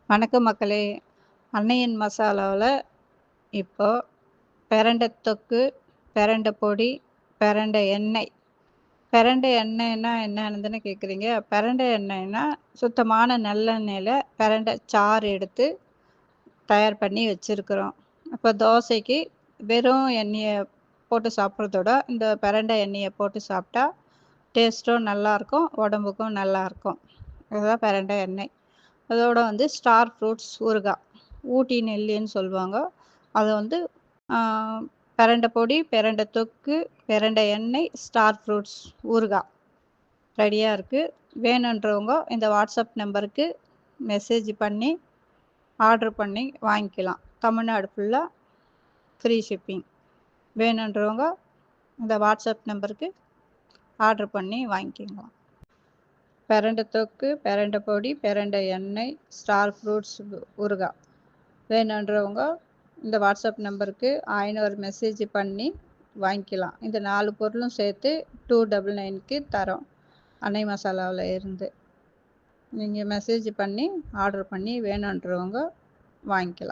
வணக்கம் மக்களே! அன்னையன் மசாலாவுல இப்போ பிரண்ட தொக்கு, பிரண்ட பொடி, பிரண்ட எண்ணெய். பிரண்ட எண்ணெய்னா என்னன்னு தானே கேட்குறீங்க? பிரண்ட எண்ணெய்னா சுத்தமான நல்லெண்ணெயில பிரண்ட சாறு எடுத்து தயார் பண்ணி வச்சிருக்கிறோம். அப்போ தோசைக்கு வெறும் எண்ணெய போட்டு சாப்பிட்றதோட, இந்த பிரண்ட எண்ணெய போட்டு சாப்பிட்டா டேஸ்ட்டும் நல்லாயிருக்கும், உடம்புக்கும் நல்லாயிருக்கும். அதுதான் பிரண்ட எண்ணெய். அதோட ஸ்டார் ஃப்ரூட்ஸ் ஊறுகாய். ஊட்டி நெல்லின்னு சொல்லுவாங்க. அத வந்து ஆ பிரண்ட பொடி, பிரண்ட தொக்கு, பிரண்ட எண்ணெய், ஸ்டார் ஃப்ரூட்ஸ் ஊறுகாய் ரெடியா இருக்கு. வேணுன்றவங்க இந்த வாட்ஸ்அப் நம்பருக்கு மெசேஜ் பண்ணி, ஆர்டர் பண்ணி வாங்கிக்கலாம். தமிழ்நாடு ஃபுல்லா ஃப்ரீ ஷிப்பிங். வேணுன்றவங்க இந்த வாட்ஸ்அப் நம்பருக்கு ஆர்டர் பண்ணி வாங்கிக்கலாம். பிரண்ட தொக்கு, பிரண்ட பொடி, பிரண்ட எண்ணெய், ஸ்டார் ஃப்ரூட்ஸ் ஊறுகாய். வேணுன்றவங்க இந்த வாட்ஸ்அப் நம்பருக்கு 500 மெசேஜ் பண்ணி வாங்கிக்கலாம். இந்த 4 பொருளும் சேர்த்து 299க்கு தரோம். அன்னை மசாலாவுல இருந்து. நீங்க மெசேஜ் பண்ணி ஆர்டர் பண்ணி வேணுன்றவங்க வாங்கிக்கலாம்.